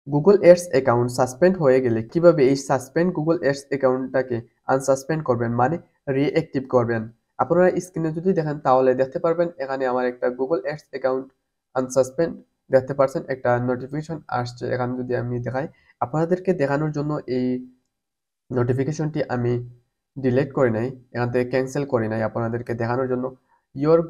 Google Ads account suspend হয়ে গেলে কিভাবে এই সাসপেন্ড গুগল এডস অ্যাকাউন্টটাকে আনসাসপেন্ড করবেন, মানে রিঅ্যাক্টিভ করবেন। আপনারা স্ক্রিনে যদি দেখেন তাহলে দেখতে পারবেন এখানে আমার একটা গুগল এডস অ্যাকাউন্ট আনসাসপেন্ড দেখতে পারছেন, একটা নোটিফিকেশন আসছে। এখানে যদি আমি দেখাই, আপনাদেরকে দেখানোর জন্য এই নোটিফিকেশনটি আমি ডিলিট করে নাই, এখান থেকে ক্যান্সেল করে নাই আপনাদেরকে দেখানোর জন্য। Your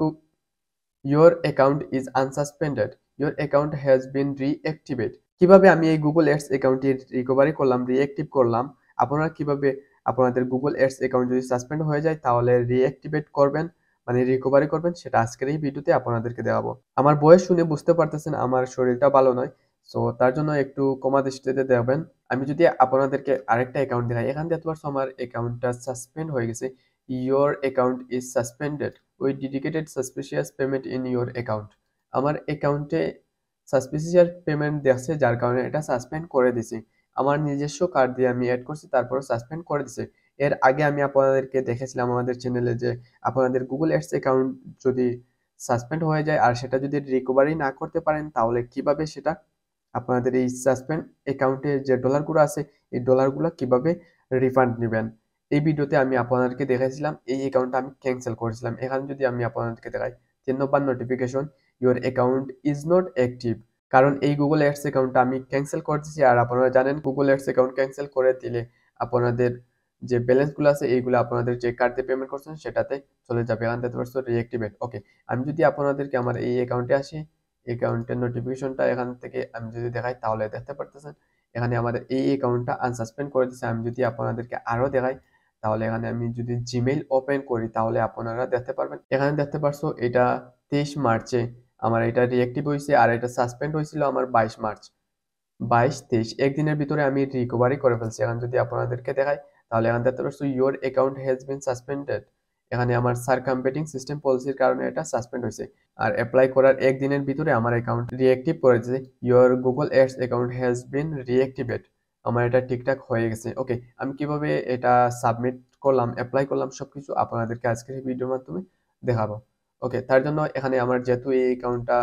Your account is unsuspended. Your account has been reactivate. কিভাবে আমি এই গুগল অ্যাডস অ্যাকাউন্টটি রিকভারি করলাম, রিঅ্যাক্টিভ করলাম, আপনারা কিভাবে আপনাদের গুগল অ্যাডস অ্যাকাউন্ট যদি সাসপেন্ড হয়ে যায় তাহলে রিঅ্যাক্টিভেট করবেন, মানে রিকভারি করবেন, সেটা আজকের এই ভিডিওতে আপনাদেরকে দেখাবো। আমার বয়স শুনে বুঝতে পারতেছেন আমার শরীরটা ভালো নয়, সো তার জন্য একটু কমা দৃষ্টিতে দেখবেন। আমি যদি আপনাদেরকে আরেকটা অ্যাকাউন্ট দেখাই, এখান দেখতে পাচ্ছ আমার অ্যাকাউন্টটা সাসপেন্ড হয়ে গেছে। Your account is suspended. We dedicated suspicious payment in your account. আমার অ্যাকাউন্টে সাসপিসিয়াস পেমেন্ট দেখছে, যার কারণে এটা সাসপেন্ড করে দিছি। আমার নিজস্ব কার্ড দিয়ে আমি অ্যাড করছি, তারপর সাসপেন্ড করে দিছে। এর আগে আমি আপনাদেরকে দেখেছিলাম আমাদের চ্যানেলে যে আপনাদের গুগল অ্যাডস অ্যাকাউন্ট যদি সাসপেন্ড হয়ে যায় আর সেটা যদি রিকভারি না করতে পারেন তাহলে কিভাবে সেটা আপনাদের এই সাসপেন্ড অ্যাকাউন্টে যে ডলারগুলো আছে এই ডলারগুলো কিভাবে রিফান্ড নেবেন, এই ভিডিওতে আমি আপনাদেরকে দেখাইছিলাম। এই অ্যাকাউন্টটা আমি ক্যান্সেল করেছিলাম। এখানে যদি আমি আপনাদেরকে দেখাই 3 নম্বর notification, your account is not active. কারণ এই গুগল অ্যাডস অ্যাকাউন্টটা আমি ক্যান্সেল করে দিয়েছি, আর আপনারা জানেন গুগল অ্যাডস অ্যাকাউন্ট ক্যান্সেল করে দিলে আপনাদের যে ব্যালেন্সগুলো আছে এইগুলো আপনাদের যে কার্ড দিয়ে পেমেন্ট করছেন সেটাতে চলে যাবে। এখান থেকে পারছো রিঅ্যাক্টিভেট। ওকে, আমি যদি আপনাদেরকে আমার এই অ্যাকাউন্টে আসি, অ্যাকাউন্টের নোটিফিকেশনটা এখান থেকে আমি যদি দেখাই তাহলে দেখতে পারতেছেন এখানে আমাদের এই অ্যাকাউন্টটা আনসাসপেন্ড করে দিয়েছে। আমি যদি আপনাদেরকে আরো দেখাই তাহলে এখানে আমি যদি জিমেইল ওপেন করি তাহলে আপনারা দেখতে পারবেন, এখানে দেখতে পারছো এটা 23 মার্চে আমার এটা রিঅ্যাক্টিভ হয়েছে, আর এটা সাসপেন্ড হয়েছিল আমার 22 মার্চ। 22-23 একদিনের ভিতরে আমি রিকভারি করে ফেলছি। এখন যদি আপনাদেরকে দেখাই তাহলে এখানে দেখতে পাচ্ছ your account has been suspended. এখানে আমার সার্কামভেন্টিং সিস্টেম পলিসির কারণে এটা সাসপেন্ড হয়েছে, আর অ্যাপ্লাই করার একদিনের ভিতরে আমার অ্যাকাউন্ট রিঅ্যাক্টিভ করে দিয়েছে। Your Google ads account has been reactivate. আমার এটা ঠিকঠাক হয়ে গেছে। ওকে, আমি কিভাবে এটা সাবমিট করলাম, অ্যাপ্লাই করলাম, সবকিছু আপনাদেরকে আজকের এই ভিডিওর মাধ্যমে দেখাবো। ওকে, তার জন্য এখানে আমার যেহেতু এই অ্যাকাউন্টটা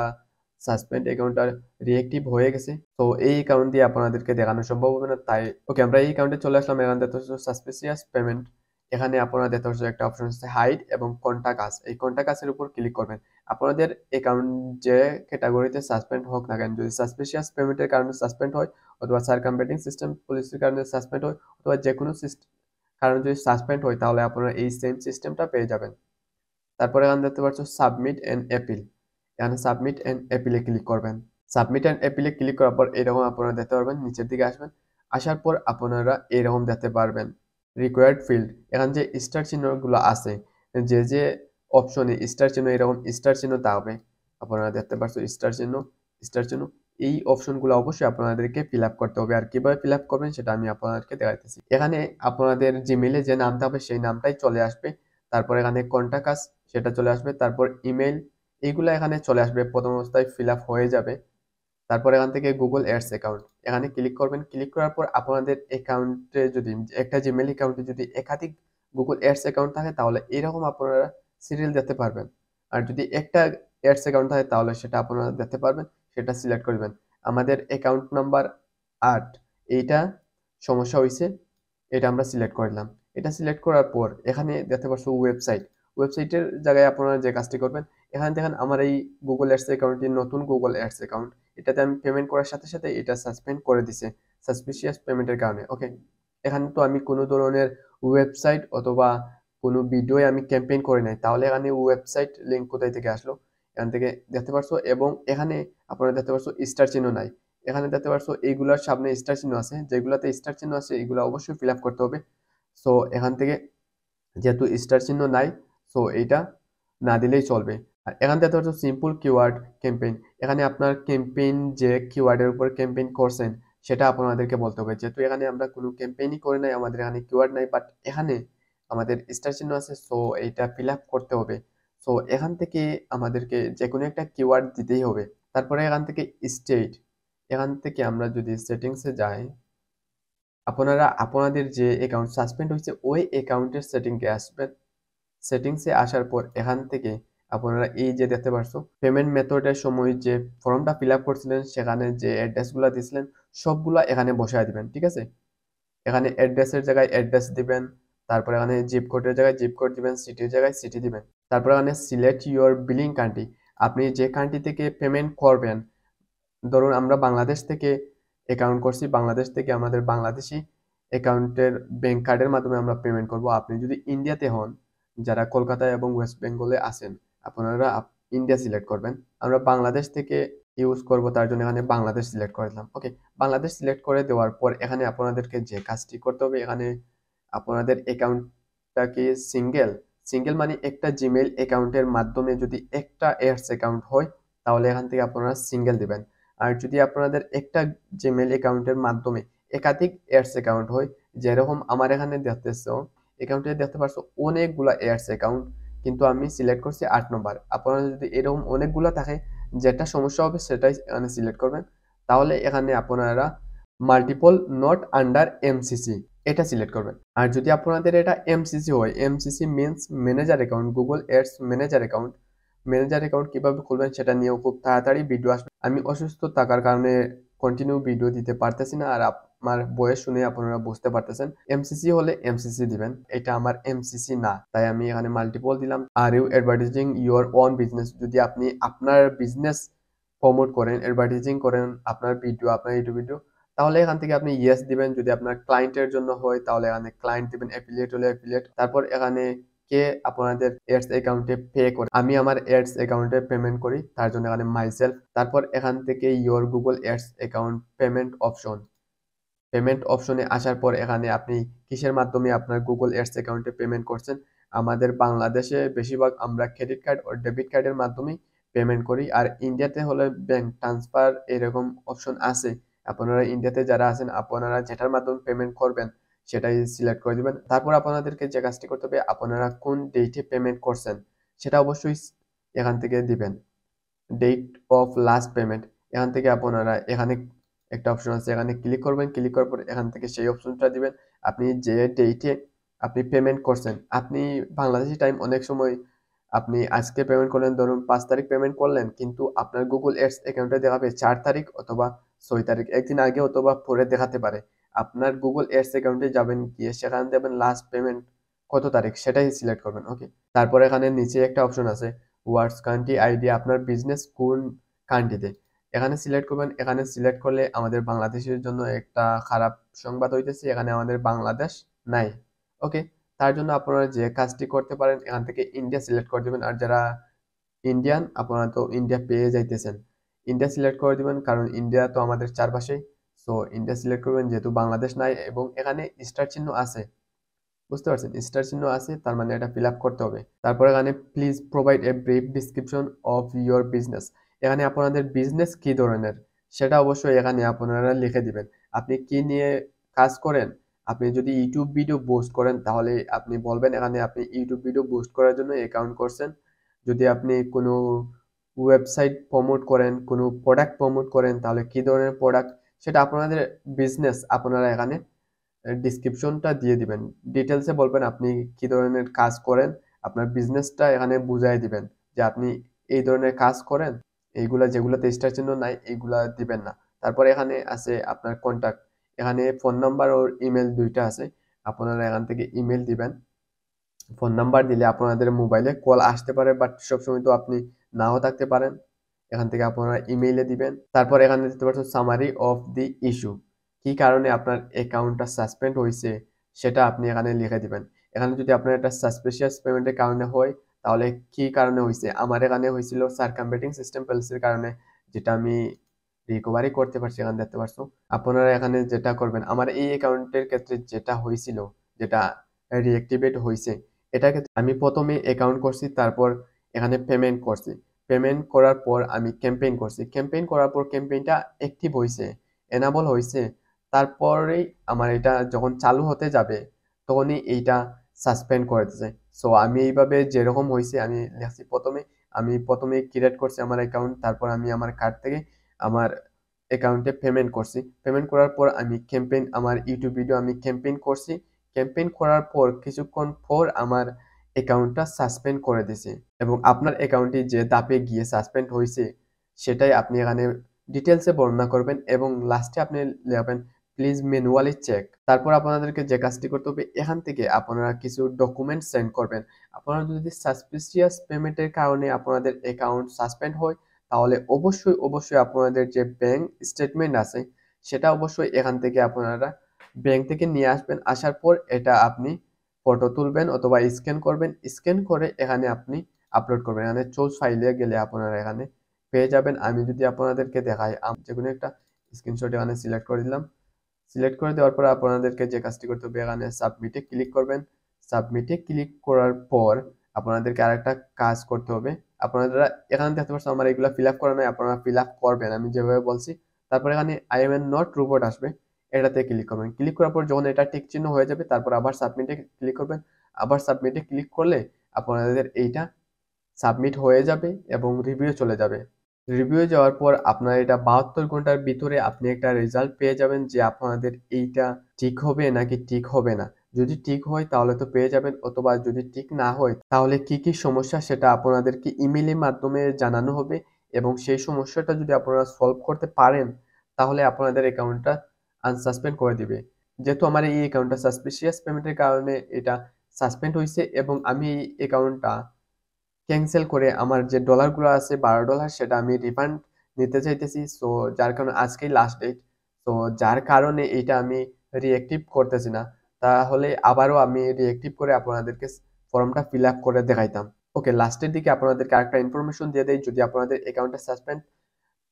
সাসপেন্ড, অ্যাকাউন্টটা রিঅ্যাক্টিভ হয়ে গেছে, তো এই অ্যাকাউন্ট দিয়ে আপনাদেরকে দেখানো সম্ভব হবে না। তাই ওকে, আমরা এই অ্যাকাউন্টে চলে আসলাম। এখানে দেখতে হচ্ছে সাসপিসিয়াস পেমেন্ট। এখানে আপনারা দেখতে হচ্ছে একটা অপশন আছে হাইড এবং কন্টাক্ট আস। এই কন্টাক্ট আসের উপর ক্লিক করবেন। আপনাদের অ্যাকাউন্ট যে ক্যাটাগরিতে সাসপেন্ড হোক না কেন, যদি সাসপিসিয়াস পেমেন্টের কারণে সাসপেন্ড হয় অথবা সার্কামভেন্টিং সিস্টেম পলিসির কারণে সাসপেন্ড হয় অথবা যে কোনো কারণে যদি সাসপেন্ড হয় তাহলে আপনারা এই সেম সিস্টেমটা পেয়ে যাবেন। তারপরে এখানে দেখতে পাচ্ছ সাবমিট এন্ড অ্যাপিল। এখানে সাবমিট এন্ড অ্যাপিলে ক্লিক করবেন। সাবমিট এন্ড অ্যাপিলে ক্লিক করার পর এরকম আপনারা দেখতে পারবেন, নিচের দিকে আসবেন। আসার পর আপনারা এরকম দেখতে পারবেন রিকোয়ার্ড ফিল্ড। এখানে যে স্টার চিহ্নগুলো আছে, যে যে অপশনে স্টার চিহ্ন, এরকম স্টার চিহ্ন থাকবে, আপনারা দেখতে পাচ্ছ স্টার চিহ্ন, স্টার চিহ্ন। এই অপশনগুলো অবশ্যই আপনাদেরকে ফিল আপ করতে হবে। আর কিভাবে ফিল আপ করবেন সেটা আমি আপনাদেরকে দেখাইতেছি। এখানে আপনাদের জিমেইলে যে নাম থাকবে সেই নামটাই চলে আসবে। তারপর এখানে কন্টাক্ট আস সেটা চলে আসবে। তারপর ইমেল, এইগুলো এখানে চলে আসবে, প্রথম অবস্থায় ফিল আপ হয়ে যাবে। তারপর এখান থেকে গুগল অ্যাডস অ্যাকাউন্ট এখানে ক্লিক করবেন। ক্লিক করার পর আপনাদের অ্যাকাউন্টে যদি একটা জিমেইল অ্যাকাউন্টে যদি একাধিক গুগল অ্যাডস অ্যাকাউন্ট থাকে তাহলে এরকম আপনারা সিরিয়াল দেখতে পারবেন। আর যদি একটা অ্যাডস অ্যাকাউন্ট থাকে তাহলে সেটা আপনারা দেখতে পারবেন, সেটা সিলেক্ট করবেন। আমাদের অ্যাকাউন্ট নাম্বার 8, এইটা সমস্যা হয়েছে, এটা আমরা সিলেক্ট করলাম। এটা সিলেক্ট করার পর এখানে দেখতে পাচ্ছ ওয়েবসাইট, ওয়েবসাইটের জায়গায় আপনারা যে কাজটি করবেন, এখানে দেখেন আমার এই গুগল অ্যাডস অ্যাকাউন্টটি নতুন গুগল অ্যাডস অ্যাকাউন্ট, এটাতে আমি পেমেন্ট করার সাথে সাথে এটা সাসপেন্ড করে দিছে সাসপিশিয়াস পেমেন্টের কারণে। ওকে, এখানে তো আমি কোনো ধরনের ওয়েবসাইট অথবা কোনো ভিডিওয়ে আমি ক্যাম্পেইন করি নাই, তাহলে এখানে ওয়েবসাইট লিঙ্ক কোথায় থেকে আসলো? এখান থেকে দেখতে পারছো। এবং এখানে আপনারা দেখতে পারছো স্টার চিহ্ন নাই। এখানে দেখতে পারছো এইগুলোর সামনে স্টার চিহ্ন আছে, যেগুলোতে স্টার চিহ্ন আছে এগুলো অবশ্যই ফিল আপ করতে হবে। সো এখান থেকে যেহেতু স্টার চিহ্ন নাই, সো এইটা না দিলেই চলবে। আর এখান থেকে হচ্ছে সিম্পল কিওয়ার্ড ক্যাম্পেইন। এখানে আপনার ক্যাম্পেইন যে কিওয়ার্ডের উপর ক্যাম্পেইন করছেন সেটা আপনাদেরকে বলতে হবে। যেহেতু এখানে আমরা কোনো ক্যাম্পেইনই করি নাই, আমাদের এখানে কিওয়ার্ড নাই, বাট এখানে আমাদের স্টার চিহ্ন আছে, সো এইটা ফিল আপ করতে হবে। সো এখান থেকে আমাদেরকে যে কোনো একটা কিওয়ার্ড দিতেই হবে। তারপরে এখান থেকে স্টেট, এখান থেকে আমরা যদি সেটিংসে যাই, আপনারা আপনাদের যে অ্যাকাউন্ট সাসপেন্ড হয়েছে ওই অ্যাকাউন্টের সেটিংসে আসবেন। সেটিংসে আসার পর এখান থেকে আপনারা এই যে দেখতে পারছো পেমেন্ট মেথডের সময় যে ফর্মটা ফিল আপ করছিলেন সেখানে যে অ্যাড্রেসগুলো দিয়েছিলেন সবগুলা এখানে বসায় দিবেন, ঠিক আছে? এখানে অ্যাড্রেসের জায়গায় অ্যাড্রেস দিবেন, তারপর এখানে জিপ কোডের জায়গায় জিপ কোড দিবেন, সিটির জায়গায় সিটি দিবেন। তারপর এখানে সিলেক্ট ইউর বিলিং কান্ট্রি, আপনি যে কান্ট্রি থেকে পেমেন্ট করবেন। ধরুন আমরা বাংলাদেশ থেকে অ্যাকাউন্ট করছি, বাংলাদেশ থেকে আমাদের বাংলাদেশি অ্যাকাউন্টের ব্যাংক কার্ডের মাধ্যমে আমরা পেমেন্ট করব। আপনি যদি ইন্ডিয়াতে হন, যারা কলকাতায় এবং ওয়েস্ট বেঙ্গলে আছেন, আপনারা ইন্ডিয়া সিলেক্ট করবেন। আমরা বাংলাদেশ থেকে ইউজ করব, তার জন্য এখানে বাংলাদেশ সিলেক্ট করে দিলাম। ওকে, বাংলাদেশ সিলেক্ট করে দেওয়ার পর এখানে আপনাদেরকে যে কাজটি করতে হবে, এখানে আপনাদের অ্যাকাউন্টটাকে সিঙ্গেল সিঙ্গেল মানে একটা জিমেইল অ্যাকাউন্টের মাধ্যমে যদি একটা এডস অ্যাকাউন্ট হয় তাহলে এখান থেকে আপনারা সিঙ্গেল দিবেন। আর যদি আপনাদের একটা জিমেইল অ্যাকাউন্টের মাধ্যমে একাধিক এডস অ্যাকাউন্ট হয়, যেরকম আমার এখানে দেখতেছো অ্যাকাউন্টে দেখতে পাচ্ছ অনেকগুলা এডস অ্যাকাউন্ট, কিন্তু আমি সিলেক্ট করছি 8 নম্বর। আপনারা যদি এরকম অনেকগুলা থাকে, যেটা সমস্যা হবে সেটাই এখানে সিলেক্ট করবেন। তাহলে এখানে আপনারা মাল্টিপল নট আন্ডার এমসিসি এটা সিলেক্ট করবেন। আর যদি আপনাদের এটা এমসিসি হয়, MCC means manager account, Google Ads manager account. Manager account কিভাবে খুলবেন সেটা নিয়েও খুব তাড়াতাড়ি ভিডিও আসবে। আমি অসুস্থ থাকার কারণে কন্টিনিউ ভিডিও দিতে পারতেছি না, আর আমার বয়স শুনে আপনারা বুঝতে পারতেছেন। এমসিসি হলে এমসিসি দিবেন, এটা আমার এমসিসি না, তাই আমি এখানে মাল্টিপল দিলাম। Are you advertising your own business, যদি আপনি আপনার বিজনেস প্রমোট করেন, অ্যাডভার্টাইজিং করেন আপনার ভিডিও, আপনার ইউটিউব ভিডিও, তাহলে এখান থেকে আপনি ইয়েস দিবেন। যদি আপনার ক্লায়েন্টের জন্য হয় তাহলে এখানে ক্লায়েন্ট দিবেন, অ্যাফিলিয়েট হলে অ্যাফিলিয়েট। তারপর এখানে কে আপনাদের এডস অ্যাকাউন্টে পে করে, আমি আমার এডস অ্যাকাউন্টে পেমেন্ট করি, তার জন্য এখানে মাইসেলফ। তারপর এখান থেকে your Google Ads account payment অপশনে আসার পর এখানে আপনি কিসের মাধ্যমে আপনার গুগল এডস অ্যাকাউন্টে পেমেন্ট করছেন। আমাদের বাংলাদেশে বেশিরভাগ আমরা ক্রেডিট কার্ড ও ডেবিট কার্ডের মাধ্যমেই পেমেন্ট করি, আর ইন্ডিয়াতে হলে ব্যাংক ট্রান্সফার এরকম অপশন আছে। আপনারা ইন্ডিয়াতে যারা আছেন আপনারা যেটার মাধ্যমে পেমেন্ট করবেন সেটাই সিলেক্ট করে দিবেন। তারপর আপনাদেরকে যে কাজটি করতে হবে, আপনারা কোন ডেটে পেমেন্ট করছেন সেটা অবশ্যই এখান থেকে দিবেন। ডেট অফ লাস্ট পেমেন্ট, এখান থেকে আপনারা এখানে একটা অপশন আছে, এখানে ক্লিক করবেন। ক্লিক করার পর এখান থেকে সেই অপশনটা দিবেন। আপনি যে ডেটে আপনি পেমেন্ট করছেন, আপনি বাংলাদেশি টাইম অনেক সময় আপনি আজকে পেমেন্ট করলেন, ধরুন 5 তারিখ পেমেন্ট করলেন, কিন্তু আপনার গুগল এডস অ্যাকাউন্টে দেখাবে 4 তারিখ অথবা 6 তারিখ, একদিন আগে অথবা পরে দেখাতে পারে। আপনার গুগল এডস অ্যাকাউন্টে যাবেন, গিয়ে সেখানে দেবেন লাস্ট পেমেন্ট কত তারিখ সেটাই সিলেক্ট করবেন। ওকে, তারপর এখানে নিচে একটা অপশন আছে ওয়ার্ডস কান্ট্রি আইডি, আপনার বিজনেস কোন কান্ট্রিতে, এখানে সিলেক্ট করবেন। এখানে সিলেক্ট করলে আমাদের বাংলাদেশের জন্য একটা খারাপ সংবাদ হইতেছে, এখানে আমাদের বাংলাদেশ নাই। ওকে, তার জন্য আপনারা যে কাজটি করতে পারেন এখান থেকে ইন্ডিয়া সিলেক্ট করে দিবেন। আর যারা ইন্ডিয়ান আপনারা তো ইন্ডিয়া পেয়ে যাইতেছেন, ইন্ডিয়া সিলেক্ট করে দিবেন, কারণ ইন্ডিয়া তো আমাদের চারপাশেই। সো ইন্ডিয়া সিলেক্ট করবেন, যেহেতু বাংলাদেশ নাই এবং এখানে স্টার চিহ্ন আছে, বুঝতে পারছেন স্টার চিহ্ন আছে, তার মানে এটা ফিল আপ করতে হবে। তারপর এখানে please provide a brief description of your business, এখানে আপনাদের বিজনেস কি ধরনের সেটা অবশ্যই এখানে আপনারা লিখে দিবেন। আপনি কি নিয়ে কাজ করেন, আপনি যদি ইউটিউব ভিডিও বুস্ট করেন তাহলে আপনি বলবেন এখানে আপনি ইউটিউব ভিডিও বুস্ট করার জন্য অ্যাকাউন্ট করছেন। যদি আপনি কোনো ওয়েবসাইট প্রমোট করেন, কোনো প্রোডাক্ট প্রমোট করেন, তাহলে কি ধরনের প্রোডাক্ট সেটা আপনাদের বিজনেস আপনারা এখানে ডিসক্রিপশনটা দিয়ে দিবেন। ডিটেলসে বলবেন আপনি কি ধরনের কাজ করেন, আপনার বিজনেসটা এখানে বুঝাই দিবেন যে আপনি এই ধরনের কাজ করেন। এইগুলা যেগুলোতে স্টার চিহ্ন নাই এইগুলা দিবেন না। তারপর এখানে আছে আপনার কন্টাক্ট, এখানে ফোন নাম্বার ও ইমেল দুইটা আছে, আপনারা এখান থেকে ইমেল দিবেন। ফোন নাম্বার দিলে আপনাদের মোবাইলে কল আসতে পারে, বাট সবসময় তো আপনি নাও থাকতে পারেন, এখান থেকে আপনারা ইমেইলে দিবেন। তারপর এখানে দিতে পারছেন সামারি অফ দি ইস্যু, কি কারণে আপনার অ্যাকাউন্টটা সাসপেন্ড হয়েছে সেটা আপনি এখানে লিখে দিবেন। এখানে যদি আপনার একটা সাসপিশিয়াস পেমেন্টের কারণে হয় তাহলে কি কারণে হয়েছে, আমার এখানে হয়েছিল সার্কামভেন্টিং সিস্টেম ফেলসির কারণে, যেটা আমি রিকভারি করতে পারছি, এখানে দেখতে পারছো। আপনারা এখানে যেটা করবেন, আমার এই অ্যাকাউন্টের ক্ষেত্রে যেটা হয়েছিল, যেটা রিঅ্যাক্টিভেট হয়েছে, এটাকে আমি প্রথমে অ্যাকাউন্ট করছি, তারপর এখানে পেমেন্ট করছি। পেমেন্ট করার পর আমি ক্যাম্পেইন করছি, ক্যাম্পেইন করার পর ক্যাম্পেইনটা অ্যাক্টিভ হয়েছে, এনাবল হয়েছে, তারপরেই আমার এটা যখন চালু হতে যাবে তখনই এইটা সাসপেন্ড করে দিয়েছে। সো আমি এইভাবে যেরকম হয়েছে আমি লিখছি, প্রথমে ক্রিয়েট করছি আমার অ্যাকাউন্ট, তারপর আমি আমার কার্ড থেকে আমার অ্যাকাউন্টে পেমেন্ট করছি। পেমেন্ট করার পর আমি ক্যাম্পেইন, আমার ইউটিউব ভিডিও আমি ক্যাম্পেইন করছি। ক্যাম্পেইন করার পর কিছুক্ষণ পর আমার অ্যাকাউন্টটা সাসপেন্ড করে দিছি এবং আপনার অ্যাকাউন্টটি যে ধাপে গিয়ে সাসপেন্ড হয়েছে সেটাই আপনি এখানে ডিটেলসে বর্ণনা করবেন এবং লাস্টে আপনি লিখবেন প্লিজ ম্যানুয়ালি চেক। তারপর আপনাদেরকে যে কাজটি করতে হবে, এখান থেকে আপনারা কিছু ডকুমেন্ট সেন্ড করবেন। আপনারা যদি সাসপিসিয়াস পেমেন্টের কারণে আপনাদের অ্যাকাউন্ট সাসপেন্ড হয়, তাহলে অবশ্যই আপনাদের যে ব্যাংক স্টেটমেন্ট আছে সেটা অবশ্যই এখান থেকে আপনারা ব্যাংক থেকে নিয়ে আসবেন। আসার পর এটা আপনি ফটো তুলবেন অথবা স্ক্যান করবেন। স্ক্যান করে এখানে আপনি আপলোড করবেন। এখানে চুজ ফাইলে গেলে আপনারা এখানে পেয়ে যাবেন। আমি যদি আপনাদেরকে দেখাই, যেকোনো একটা স্ক্রিনশট এখানে সিলেক্ট করে দিলাম। সিলেক্ট করে দেওয়ার পর আপনাদেরকে যে কাজটি করতে হবে, এখানে সাবমিটে ক্লিক করবেন। সাবমিটে ক্লিক করার পর আপনাদেরকে আরেকটা কাজ করতে হবে। আপনারা এখানে দেখতে পাচ্ছেন আমার এগুলো ফিল আপ করা নাই, আপনারা ফিল আপ করবেন আমি যেভাবে বলছি। তারপর এখানে আই এম নট রোবট আসবে, এটাতে ক্লিক করবেন। ক্লিক করার পর যখন এটা টিক চিহ্ন হয়ে যাবে, তারপর আবার সাবমিটে ক্লিক করবেন। আবার সাবমিটে ক্লিক করলে আপনাদের এইটা সাবমিট হয়ে যাবে এবং রিভিউ চলে যাবে। রিভিউ যাওয়ার পর আপনার এটা 72 ঘন্টার ভিতরে আপনি একটা রেজাল্ট পেয়ে যাবেন যে আপনাদের এইটা ঠিক হবে নাকি ঠিক হবে না। যদি ঠিক হয় তাহলে তো পেয়ে যাবেন, অথবা যদি ঠিক না হয় তাহলে কি সমস্যা সেটা আপনাদেরকে ইমেইলের মাধ্যমে জানানো হবে এবং সেই সমস্যাটা যদি আপনারা সলভ করতে পারেন তাহলে আপনাদের অ্যাকাউন্টটা আনসাসপেন্ড করে দিবে। যেহেতু আমার এই অ্যাকাউন্টটা সাসপিশিয়াস পেমেন্টের কারণে এটা সাসপেন্ড হয়েছে এবং আমি এই অ্যাকাউন্টটা ক্যান্সেল করে আমার যে ডলারগুলো আছে $12 সেটা আমি রিফান্ড নিতে চাইতেছি। সো যার কারণে আজকেই লাস্ট ডেট। তো যার কারণে এইটা আমি রিঅ্যাক্টিভ করতেছি না। তাহলে আবারও আমি রিঅ্যাক্টিভ করে আপনাদেরকে ফর্মটা ফিল আপ করে দেখাইতাম। ওকে, লাস্টের দিকে আপনাদেরকে আরেকটা ইনফরমেশন দিয়ে দেই, যদি আপনাদের অ্যাকাউন্টটা সাসপেন্ড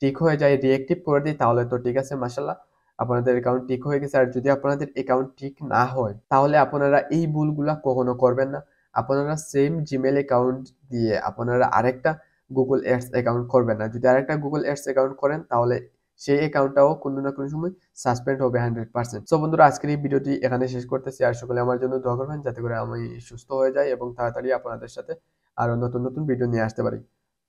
ঠিক হয়ে যায়, রিঅ্যাক্টিভ করে দিই তাহলে তো ঠিক আছে, মাশাআল্লাহ আপনাদের অ্যাকাউন্ট ঠিক হয়ে গেছে। আর যদি আপনাদের অ্যাকাউন্ট ঠিক না হয় তাহলে আপনারা এই ভুলগুলা কখনো করবেন না। আপনারা সেম জিমেইল অ্যাকাউন্ট দিয়ে আপনারা আরেকটা গুগল অ্যাডস অ্যাকাউন্ট করবেন না। যদি আরেকটা গুগল অ্যাডস অ্যাকাউন্ট করেন তাহলে সেই অ্যাকাউন্টটাও কোনো না কোনো সময় সাসপেন্ড হবে 100%। সো বন্ধুরা, আজকের এই ভিডিওটি এখানে শেষ করতেছি। আর সকলে আমার জন্য দোয়া করবেন যাতে করে আমি সুস্থ হয়ে যাই এবং তাড়াতাড়ি আপনাদের সাথে আরো নতুন ভিডিও নিয়ে আসতে পারি।